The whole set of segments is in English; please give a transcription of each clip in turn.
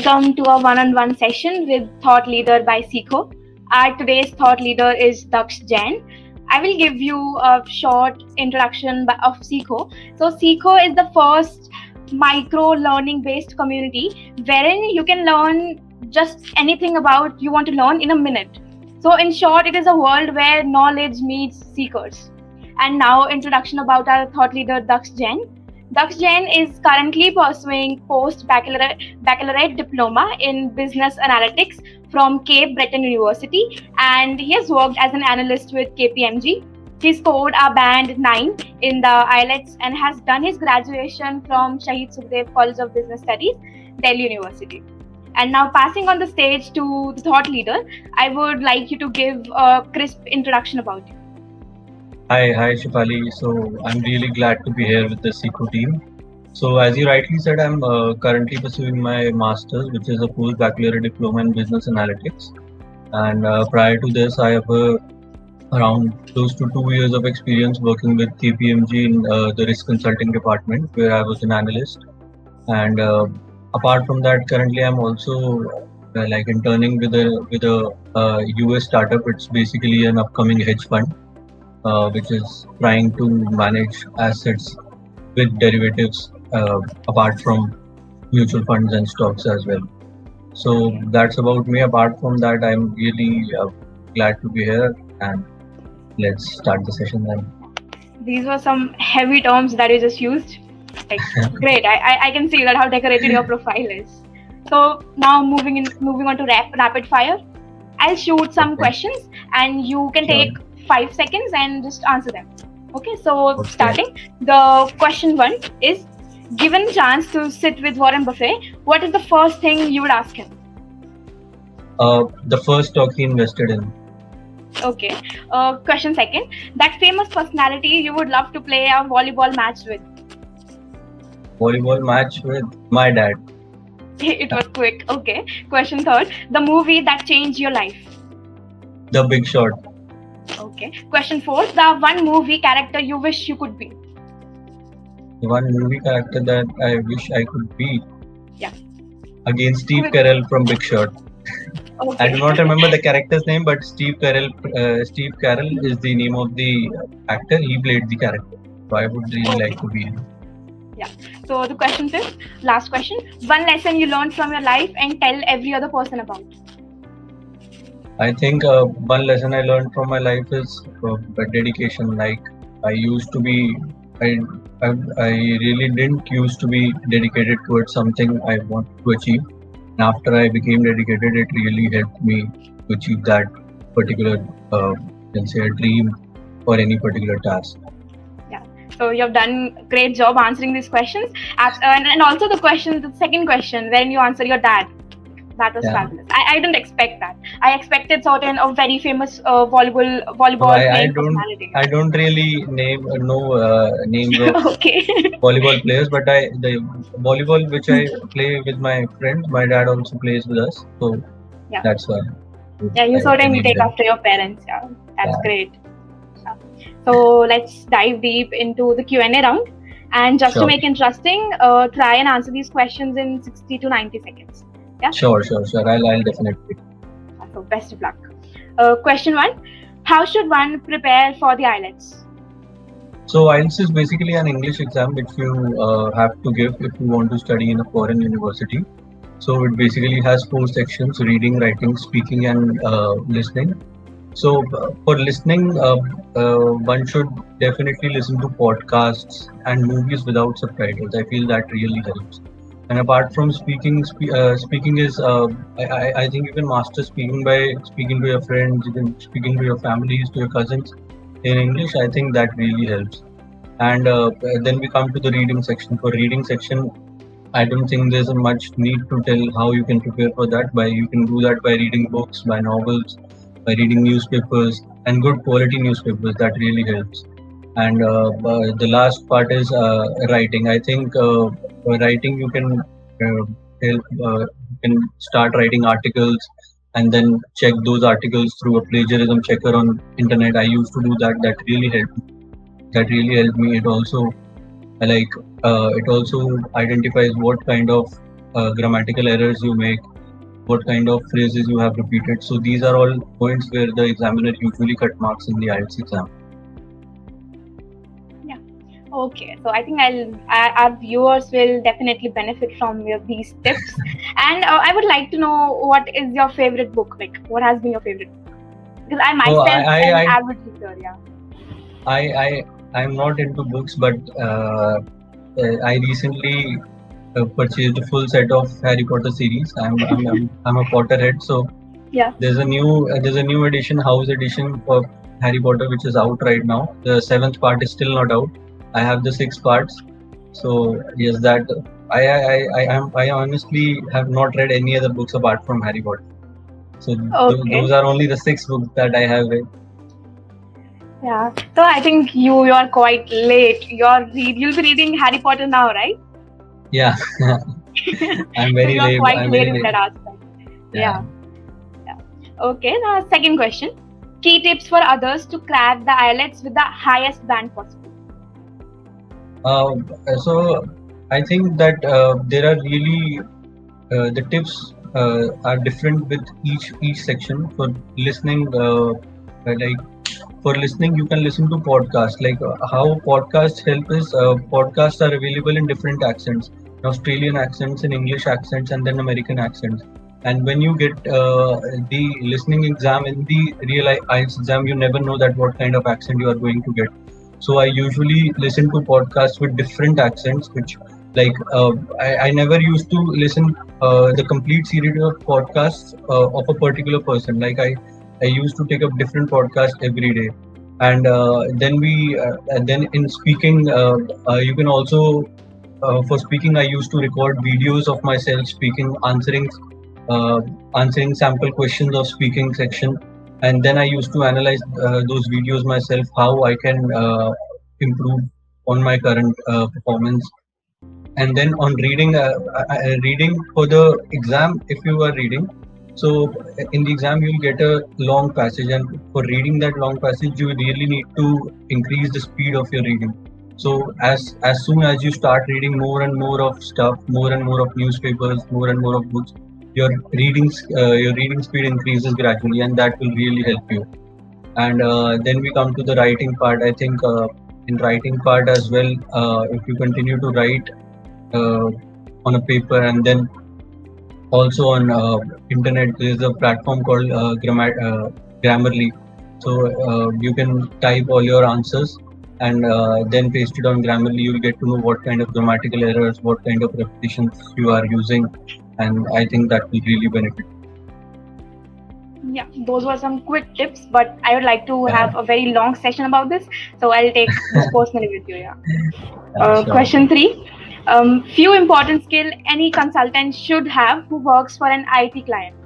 welcome to a one-on-one session with Thought Leader by Seekho. Our today's thought leader is Daksh Jain. I will give you a short introduction of Seekho. So Seekho is the first micro-learning based community wherein you can learn just anything about you want to learn in a minute. So in short, it is a world where knowledge meets seekers. And now introduction about our thought leader Daksh Jain. Daksh Jain is currently pursuing post-baccalaureate diploma in business analytics from Cape Breton University, and he has worked as an analyst with KPMG. He scored a band 9 in the IELTS and has done his graduation from Shahid Sukhdev College of Business Studies, Delhi University. And now passing on the stage to the thought leader, I would like you to give a crisp introduction about you. Hi, Shifali. So I'm really glad to be here with the Seekho team. So as you rightly said, I'm currently pursuing my master's, which is a post-baccalaureate diploma in business analytics. And prior to this, I have around close to 2 years of experience working with KPMG in the risk consulting department, where I was an analyst. And apart from that, currently I'm also interning with a US startup. It's basically an upcoming hedge fund. Which is trying to manage assets with derivatives apart from mutual funds and stocks as well. So that's about me. Apart from that, I'm really glad to be here, and let's start the session then. These were some heavy terms that you just used. Great. I can see that how decorated your profile is. So now moving on to rapid fire. I'll shoot some questions and you can take 5 seconds and just answer them. Okay, so starting, the question 1 is, given chance to sit with Warren Buffett, what is the first thing you would ask him? The first stock he invested in. Okay. Question 2, that famous personality you would love to play a volleyball match with? Volleyball match with my dad. It was quick. Okay. Question 3, the movie that changed your life? The Big Short. Okay. Question 4, the one movie character you wish you could be? The one movie character that I wish I could be? Yeah. Again, Steve Carell from Big Short. Okay. I do not remember the character's name, but Steve Carell is the name of the actor. He played the character. So I would really like to be him. Yeah. So the question 5, last question. One lesson you learned from your life and tell every other person about? I think one lesson I learned from my life is dedication. Like I used to be, I really didn't used to be dedicated towards something I wanted to achieve. And after I became dedicated, it really helped me to achieve that particular, a dream or any particular task. Yeah. So you have done a great job answering these questions. And also the second question, when you answer your dad. That was fabulous. I didn't expect that. I expected a very famous volleyball playing personality. I don't really know names of volleyball players, but the volleyball which I play with my friends, my dad also plays with us. So that's why. Yeah, you certainly take after your parents. Yeah, that's great. Yeah. So let's dive deep into the Q&A round. And just to make it interesting, try and answer these questions in 60 to 90 seconds. Yeah? Sure. I'll definitely. So best of luck. Question 1, how should one prepare for the IELTS? So IELTS is basically an English exam which you have to give if you want to study in a foreign university. So it basically has 4 sections: reading, writing, speaking, and listening. So for listening, one should definitely listen to podcasts and movies without subtitles. I feel that really helps. And apart from speaking is I think you can master speaking by speaking to your friends, you can speaking to your families, to your cousins in English. I think that really helps. And then we come to the reading section. For reading section, I don't think there's much need to tell how you can prepare for that. You can do that by reading books, by novels, by reading newspapers, and good quality newspapers. That really helps. And the last part is writing. I think writing you can start writing articles and then check those articles through a plagiarism checker on internet. I used to do that. That really helped me. It also identifies what kind of grammatical errors you make, what kind of phrases you have repeated. So these are all points where the examiner usually cut marks in the IELTS exam. Okay, so I think our viewers will definitely benefit from these tips. And I would like to know, what is your favorite book? Like, what has been your favorite book? Because I myself am an avid reader. Yeah. I'm not into books, but I recently purchased a full set of Harry Potter series. I'm a Potterhead, so Yeah. there's a new edition, house edition for Harry Potter, which is out right now. The 7th part is still not out. I have the 6 parts. So yes, that I honestly have not read any other books apart from Harry Potter. So those are only the 6 books that I have read. Yeah. So I think you are quite late. You'll be reading Harry Potter now, right? Yeah. I'm very so late. You're quite late in that aspect. Yeah. Okay. Now, second question: key tips for others to crack the IELTS with the highest band possible. So I think that there are really the tips are different with each section. For listening, for listening, you can listen to podcasts. Like how podcasts help is podcasts are available in different accents, Australian accents, and English accents, and then American accents. And when you get the listening exam in the real IELTS exam, you never know that what kind of accent you are going to get. So I usually listen to podcasts with different accents, which like I never used to listen the complete series of podcasts of a particular person. Like I used to take up different podcasts every day, and then in speaking, you can also for speaking I used to record videos of myself speaking, answering sample questions of speaking section, and then I used to analyze those videos myself, how I can improve on my current performance. And then on reading for the exam, if you are reading, so in the exam you'll get a long passage, and for reading that long passage you really need to increase the speed of your reading. So as soon as you start reading more and more of stuff, more and more of newspapers, more and more of books, your reading speed increases gradually, and that will really help you. And then we come to the writing part. I think in writing part as well, if you continue to write on a paper, and then also on internet, there is a platform called Grammarly. So you can type all your answers and then paste it on Grammarly. You'll get to know what kind of grammatical errors, what kind of repetitions you are using, and I think that will really benefit. Yeah, those were some quick tips, but I would like to have a very long session about this, so I'll take this personally with you. Sure. Question 3. Few important skill any consultant should have who works for an IT client.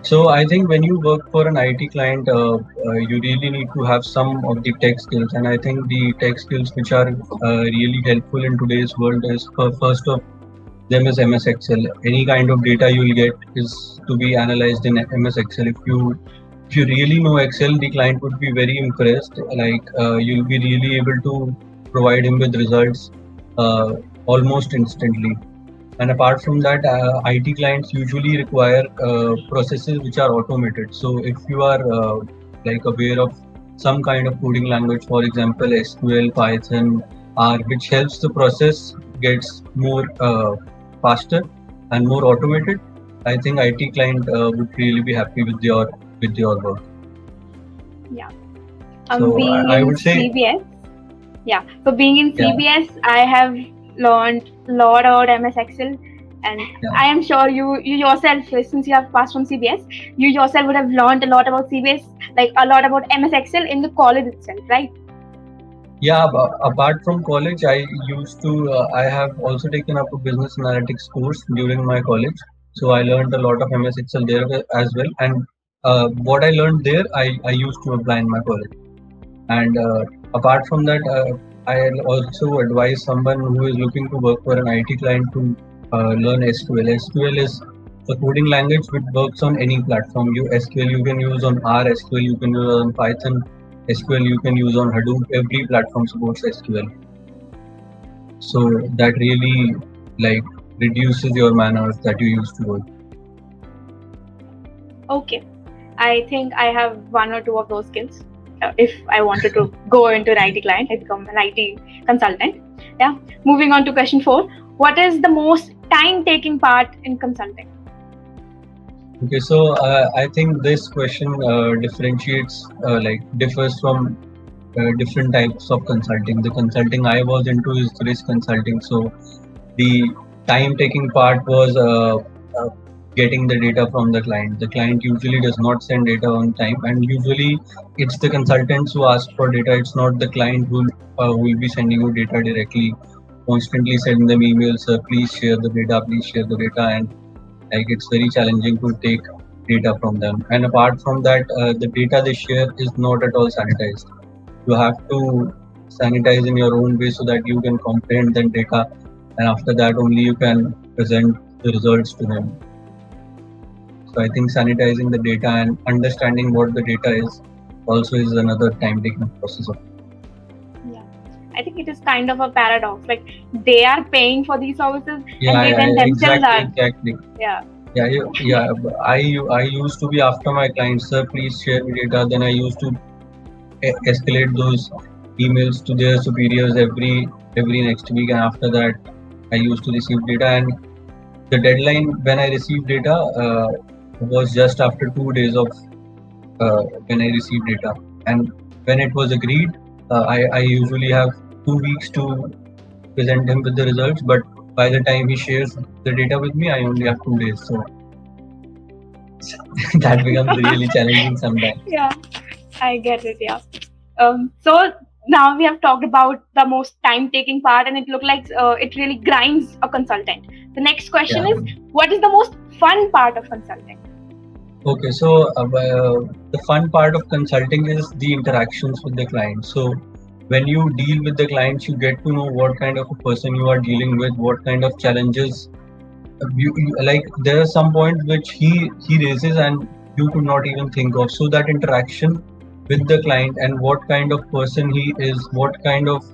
So I think when you work for an IT client, you really need to have some of the tech skills, and I think the tech skills which are really helpful in today's world is first of them is MS Excel. Any kind of data you'll get is to be analyzed in MS Excel. If you really know Excel, the client would be very impressed. Like you'll be really able to provide him with results almost instantly. And apart from that, IT clients usually require processes which are automated. So if you are like aware of some kind of coding language, for example, SQL, Python, R, which helps the process gets more faster and more automated, I think IT client would really be happy with your work. Yeah. So being I in would say CBS. Yeah. So being in CBS, I have learned a lot about MS Excel, and I am sure you yourself, since you have passed from CBS, you yourself would have learned a lot about CBS, like a lot about MS Excel in the college itself, right? Yeah, apart from college, I used to, I have also taken up a business analytics course during my college. So I learned a lot of MS Excel there as well. And what I learned there, I used to apply in my college. And apart from that, I also advise someone who is looking to work for an IT client to learn SQL. SQL is a coding language which works on any platform. SQL you can use on R, SQL you can use on Python, SQL you can use on Hadoop. Every platform supports SQL. So that really, like, reduces your manners that you used to work. Okay. I think I have one or two of those skills. If I wanted to go into an IT client, I become an IT consultant. Yeah. Moving on to question 4. What is the most time-taking part in consulting? Okay, so I think this question differs from different types of consulting. The consulting I was into is risk consulting. So the time taking part was getting the data from the client. The client usually does not send data on time, and usually it's the consultants who ask for data. It's not the client who will be sending you data directly. Constantly sending them emails, please share the data, please share the data, and like it's very challenging to take data from them. And apart from that, the data they share is not at all sanitized. You have to sanitize in your own way so that you can comprehend that data, and after that only you can present the results to them. So I think sanitizing the data and understanding what the data is also is another time taking process of. Yeah. I think it is kind of a paradox. Like they are paying for these services Yeah, and they then themselves are. exactly. Yeah. Yeah. I used to be after my clients, sir, please share me data. Then I used to escalate those emails to their superiors every next week, and after that I used to receive data. And the deadline when I received data was just after 2 days of when I received data. And when it was agreed, I usually have 2 weeks to present him with the results, but by the time he shares the data with me, I only have 2 days. So that becomes really challenging sometimes. Yeah, I get it. Yeah. So now we have talked about the most time-taking part, and it looked like it really grinds a consultant. The next question Yeah. is, what is the most fun part of consulting? Okay, so the fun part of consulting is the interactions with the client. So when you deal with the clients, you get to know what kind of a person you are dealing with, what kind of challenges like there are some points which he raises and you could not even think of. So that interaction with the client and what kind of person he is, what kind of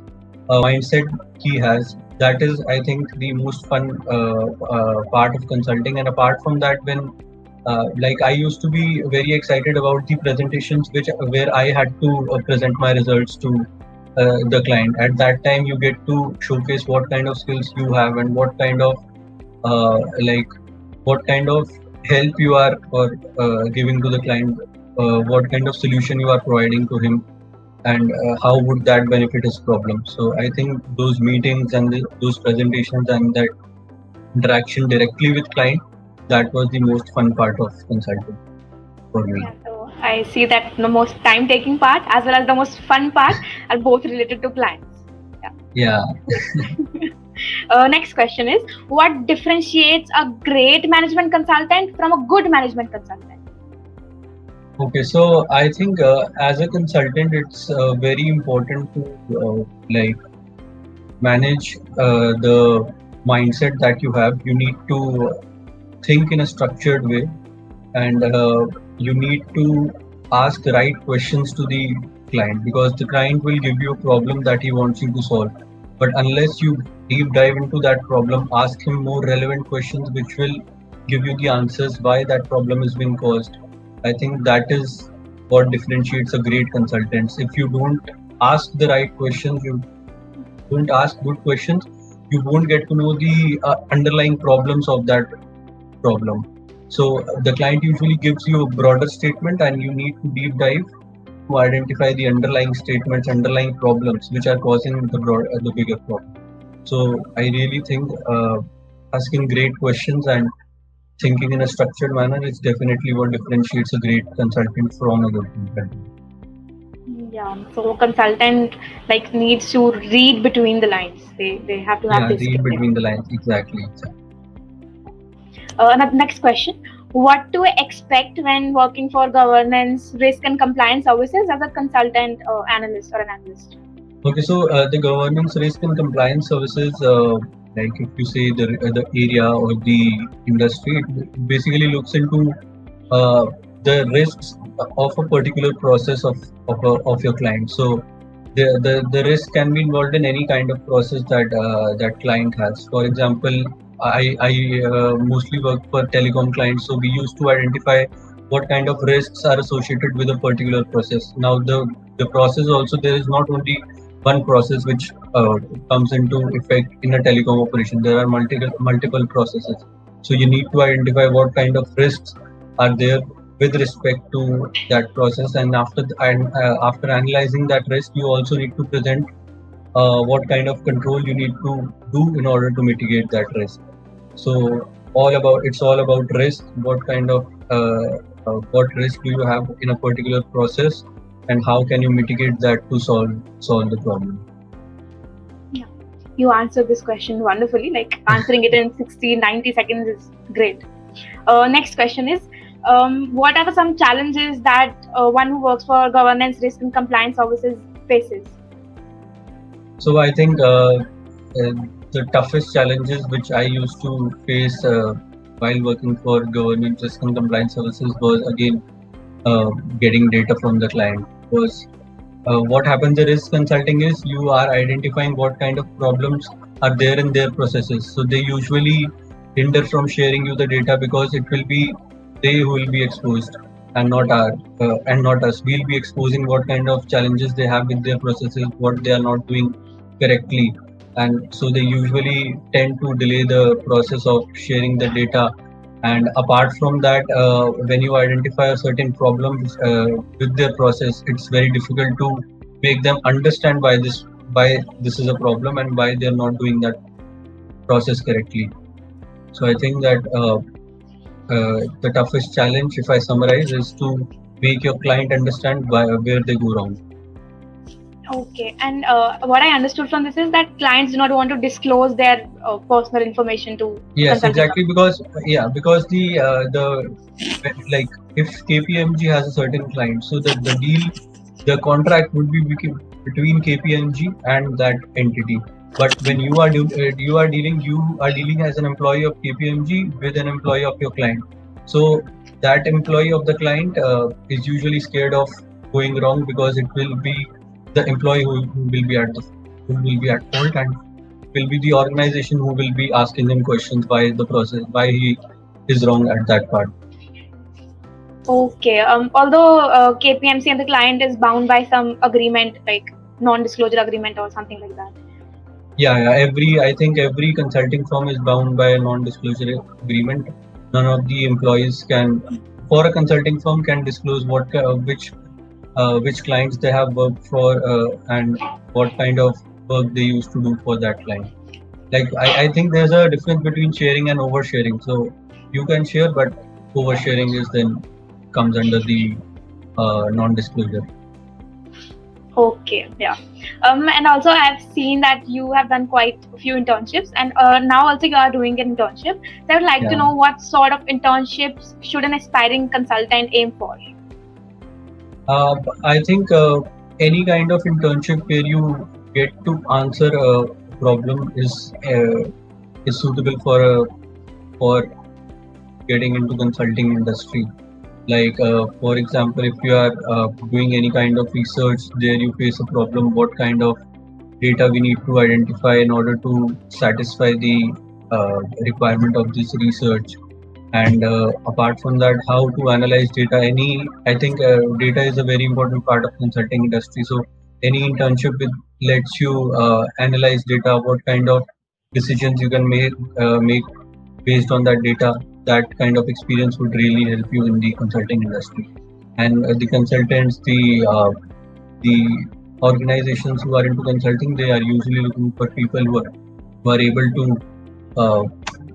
mindset he has, that is I think the most fun part of consulting. And apart from that, when like I used to be very excited about the presentations which where I had to present my results to the client. At that time you get to showcase what kind of skills you have and what kind of like what kind of help you are or giving to the client, what kind of solution you are providing to him, and how would that benefit his problem. So I think those meetings and those presentations and that interaction directly with client, that was the most fun part of consulting for me. Yeah, so I see that the most time-taking part as well as the most fun part are both related to clients. Yeah. Next question is, what differentiates a great management consultant from a good management consultant? Okay, so I think as a consultant, it's very important to like manage the mindset that you have. You need to think in a structured way, and you need to ask the right questions to the client, because the client will give you a problem that he wants you to solve. But unless you deep dive into that problem, ask him more relevant questions which will give you the answers why that problem is being caused. I think that is what differentiates a great consultant. If you don't ask the right questions, you don't ask good questions, you won't get to know the underlying problems of that problem. So the client usually gives you a broader statement, and you need to deep dive to identify the underlying statements, underlying problems which are causing the bigger problem. So I really think asking great questions and thinking in a structured manner is definitely what differentiates a great consultant from a good consultant. Yeah, so consultant like needs to read between the lines. They have to have this Read skill. between the lines. Exactly. Next question. What to expect when working for governance, risk and compliance services as a consultant analyst or an analyst? Okay, so the governance, risk and compliance services, like if you say the area or the industry, it basically looks into uh, the risks of a particular process of your client. So the risk can be involved in any kind of process that that client has. For example, I mostly work for telecom clients, so we used to identify what kind of risks are associated with a particular process. Now the process also, there is not only one process which comes into effect in a telecom operation. There are multiple processes. So you need to identify what kind of risks are there with respect to that process, and after analyzing that risk, you also need to present what kind of control you need to do in order to mitigate that risk. So it's all about risk. What kind of what risk do you have in a particular process, and how can you mitigate that to solve the problem? Yeah. You answered this question wonderfully. Like answering it in 60, 90 seconds is great. Next question is, what are some challenges that one who works for governance, risk and compliance services faces? So I think the toughest challenges which I used to face while working for government risk and compliance services was again getting data from the client. Was what happens in risk consulting is you are identifying what kind of problems are there in their processes. So they usually hinder from sharing you the data because it will be they who will be exposed, and not us. We'll be exposing what kind of challenges they have with their processes, what they are not doing correctly, and so they usually tend to delay the process of sharing the data. And apart from that, when you identify a certain problems with their process, it's very difficult to make them understand why this is a problem and why they're not doing that process correctly. So I think that the toughest challenge, if I summarize, is to make your client understand where they go wrong. Okay, and what I understood from this is that clients do not want to disclose their personal information to Yes, consulting exactly. companies. Because the like if KPMG has a certain client, so the contract would be between KPMG and that entity. But when you are dealing as an employee of KPMG with an employee of your client. So that employee of the client is usually scared of going wrong because it will be the employee who will be at fault, and will be the organization who will be asking him questions why he is wrong at that part. Okay, although KPMC and the client is bound by some agreement like non-disclosure agreement or something like that. Yeah. I think every consulting firm is bound by a non-disclosure agreement. None of the employees can, for a consulting firm, can disclose which clients they have worked for, and what kind of work they used to do for that client. Like I think there's a difference between sharing and oversharing. So you can share, but oversharing is then comes under the non-disclosure. Okay, yeah. And also I've seen that you have done quite a few internships, and now also you are doing an internship. So I would like to Yeah. know what sort of internships should an aspiring consultant aim for? I think any kind of internship where you get to answer a problem is suitable for getting into consulting industry. Like for example, if you are doing any kind of research, there you face a problem. What kind of data we need to identify in order to satisfy the requirement of this research? And apart from that, how to analyze data. I think data is a very important part of consulting industry. So any internship lets you analyze data, what kind of decisions you can make based on that data. That kind of experience would really help you in the consulting industry. And the consultants, the organizations who are into consulting, they are usually looking for people who are able to uh,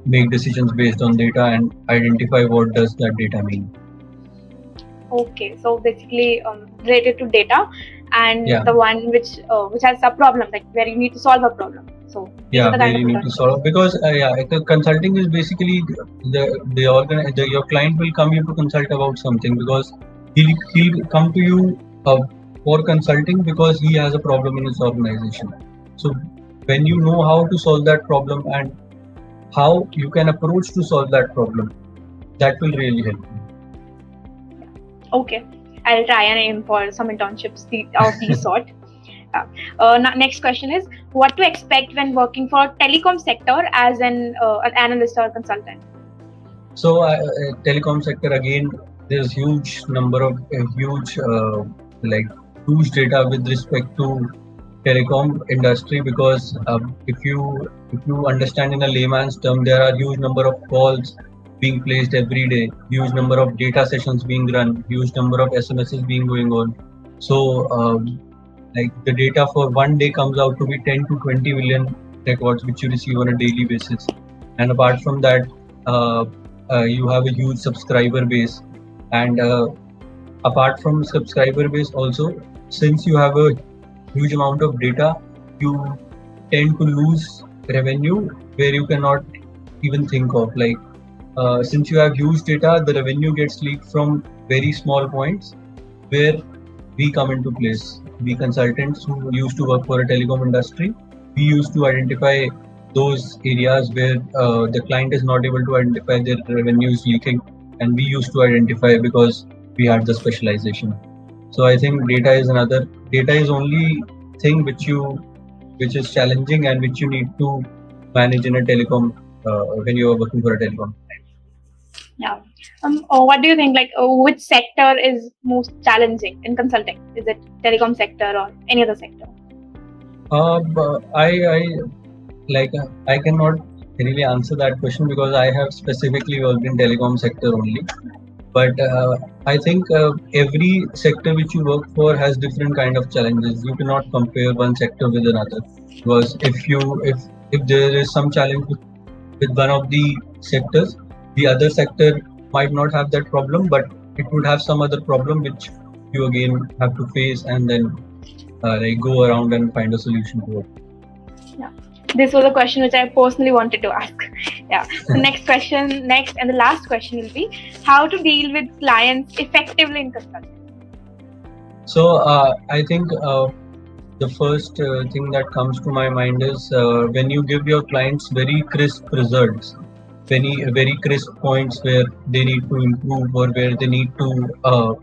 make decisions based on data and identify what does that data mean. Okay, so basically related to data, and Yeah, the one which has a problem, like where you need to solve a problem. So these are yeah, the where kind of you need to internships. solve, because consulting is basically your client will come here to consult about something, because he'll come to you for consulting because he has a problem in his organization. So when you know how to solve that problem and how you can approach to solve that problem, that will really help you. Okay, I'll try and aim for some internships of these sort. Next question is, what to expect when working for telecom sector as an analyst or consultant? So, telecom sector again, there's huge like huge data with respect to telecom industry because if you understand in a layman's term, there are huge number of calls being placed every day, huge number of data sessions being run, huge number of SMSs being going on. So, like the data for one day comes out to be 10 to 20 million records which you receive on a daily basis, and apart from that, uh, you have a huge subscriber base, and apart from subscriber base also, since you have a huge amount of data, you tend to lose revenue where you cannot even think of. Like since you have huge data, the revenue gets leaked from very small points where we come into place. We consultants who used to work for a telecom industry, we used to identify those areas where the client is not able to identify their revenues leaking, and we used to identify because we had the specialization. So I think data is only thing which is challenging and which you need to manage in a telecom when you are working for a telecom. Yeah. What do you think? Like, which sector is most challenging in consulting? Is it telecom sector or any other sector? I like I cannot really answer that question because I have specifically worked in telecom sector only. But I think every sector which you work for has different kind of challenges. You cannot compare one sector with another because if there is some challenge with one of the sectors, the other sector might not have that problem, but it would have some other problem which you again have to face and then like go around and find a solution to it. Yeah. This was a question which I personally wanted to ask. Yeah. The next and the last question will be, how to deal with clients effectively in consulting? So I think the first thing that comes to my mind is when you give your clients very crisp results, very crisp points where they need to improve or where they need to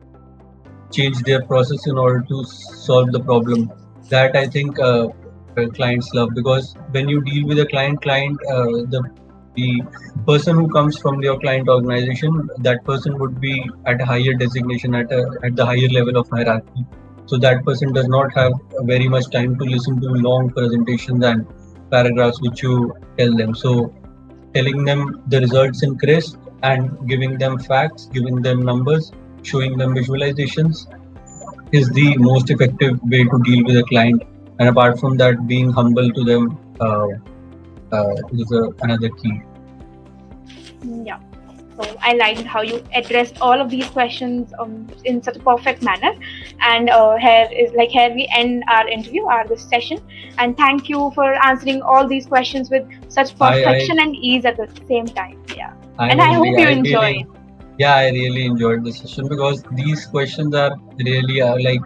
change their process in order to solve the problem. That I think clients love, because when you deal with a the person who comes from your client organization, that person would be at a higher designation, at the higher level of hierarchy. So that person does not have very much time to listen to long presentations and paragraphs which you tell them. So telling them the results in crisp and giving them facts, giving them numbers, showing them visualizations is the most effective way to deal with a client. And apart from that, being humble to them is another key. Yeah. So I liked how you addressed all of these questions in such a perfect manner. And here we end our interview, this session. And thank you for answering all these questions with such perfection and ease at the same time. Yeah. And I hope you enjoyed. Yeah, I really enjoyed the session because these questions are really like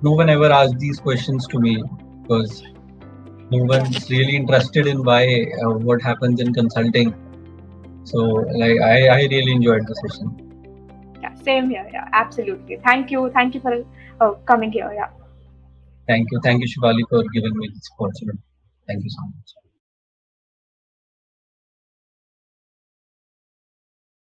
no one ever asked these questions to me, because no one's really interested in why what happens in consulting. So like I really enjoyed the session. Yeah, same here. Yeah, absolutely. Thank you for coming here. Yeah. Thank you, Shivali, for giving me this opportunity. Thank you so much.